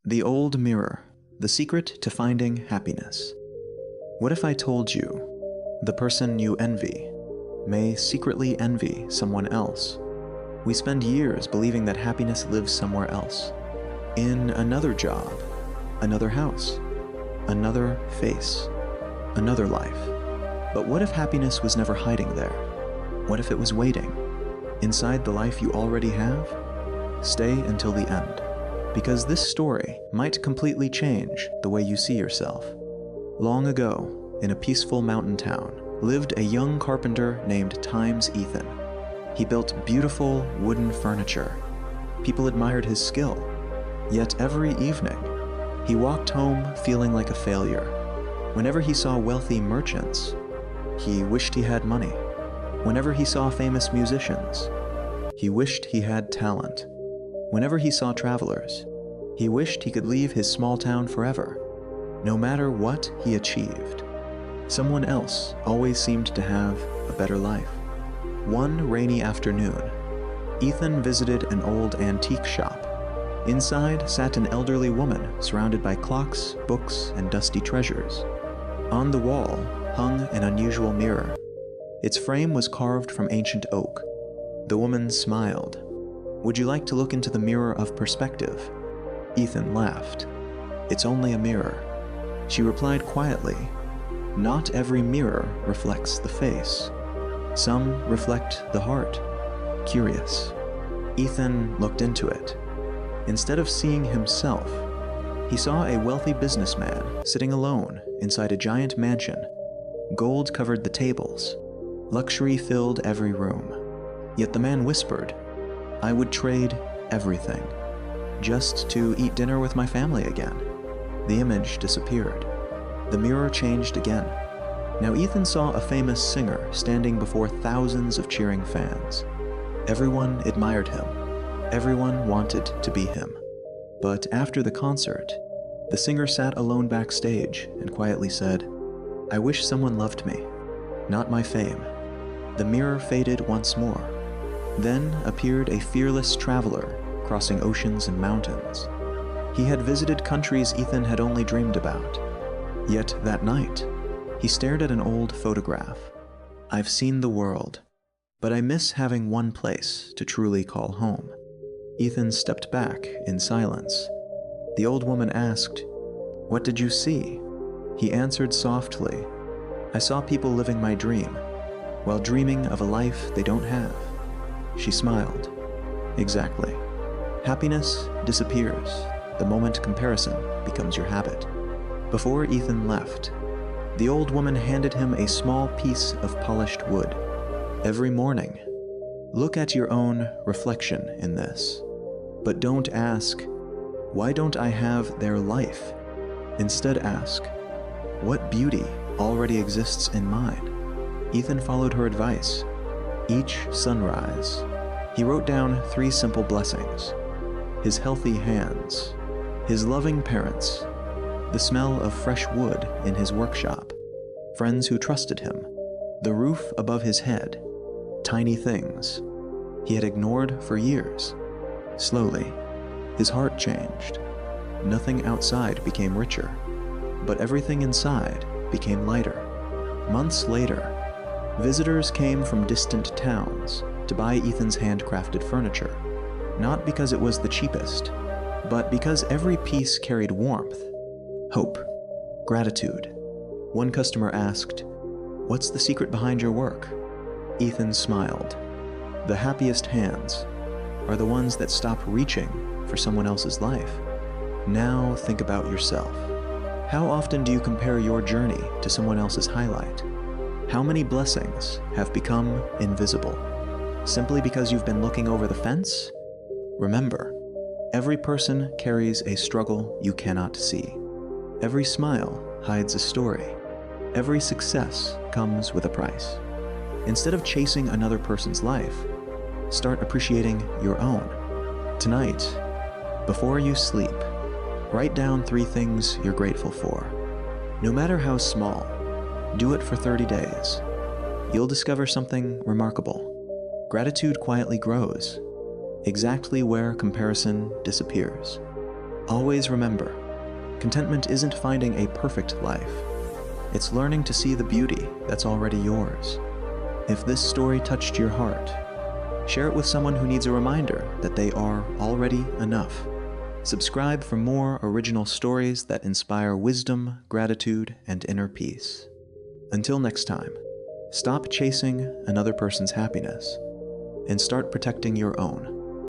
The Old Mirror, the secret to finding happiness. What if I told you the person you envy may secretly envy someone else? We spend years believing that happiness lives somewhere else, in another job, another house, another face, another life. But what if happiness was never hiding there? What if it was waiting, inside the life you already have? Stay until the end, because this story might completely change the way you see yourself. Long ago, in a peaceful mountain town, lived a young carpenter named Times Ethan. He built beautiful wooden furniture. People admired his skill. Yet every evening, he walked home feeling like a failure. Whenever he saw wealthy merchants, he wished he had money. Whenever he saw famous musicians, he wished he had talent. Whenever he saw travelers, he wished he could leave his small town forever. No matter what he achieved, someone else always seemed to have a better life. One rainy afternoon, Ethan visited an old antique shop. Inside sat an elderly woman surrounded by clocks, books, and dusty treasures. On the wall hung an unusual mirror. Its frame was carved from ancient oak. The woman smiled. "Would you like to look into the mirror of perspective?" Ethan laughed. "It's only a mirror." She replied quietly, "Not every mirror reflects the face. Some reflect the heart." Curious, Ethan looked into it. Instead of seeing himself, he saw a wealthy businessman sitting alone inside a giant mansion. Gold covered the tables. Luxury filled every room. Yet the man whispered, "I would trade everything, just to eat dinner with my family again." The image disappeared. The mirror changed again. Now Ethan saw a famous singer standing before thousands of cheering fans. Everyone admired him. Everyone wanted to be him. But after the concert, the singer sat alone backstage and quietly said, "I wish someone loved me, not my fame." The mirror faded once more. Then appeared a fearless traveler crossing oceans and mountains. He had visited countries Ethan had only dreamed about. Yet that night, he stared at an old photograph. "I've seen the world, but I miss having one place to truly call home." Ethan stepped back in silence. The old woman asked, "What did you see?" He answered softly, "I saw people living my dream, while dreaming of a life they don't have." She smiled. "Exactly. Happiness disappears the moment comparison becomes your habit." Before Ethan left, the old woman handed him a small piece of polished wood. "Every morning, look at your own reflection in this. But don't ask, 'Why don't I have their life?' Instead ask, 'What beauty already exists in mine?'" Ethan followed her advice. Each sunrise, he wrote down 3 simple blessings: his healthy hands, his loving parents, the smell of fresh wood in his workshop, friends who trusted him, the roof above his head, tiny things he had ignored for years. Slowly, his heart changed. Nothing outside became richer, but everything inside became lighter. Months later, visitors came from distant towns to buy Ethan's handcrafted furniture, not because it was the cheapest, but because every piece carried warmth, hope, gratitude. One customer asked, "What's the secret behind your work?" Ethan smiled. "The happiest hands are the ones that stop reaching for someone else's life. Now think about yourself. How often do you compare your journey to someone else's highlight? How many blessings have become invisible simply because you've been looking over the fence? Remember, every person carries a struggle you cannot see. Every smile hides a story. Every success comes with a price. Instead of chasing another person's life, start appreciating your own. Tonight, before you sleep, write down 3 things you're grateful for. No matter how small, do it for 30 days. You'll discover something remarkable. Gratitude quietly grows, exactly where comparison disappears. Always remember, contentment isn't finding a perfect life. It's learning to see the beauty that's already yours. If this story touched your heart, share it with someone who needs a reminder that they are already enough. Subscribe for more original stories that inspire wisdom, gratitude, and inner peace. Until next time, stop chasing another person's happiness and start protecting your own.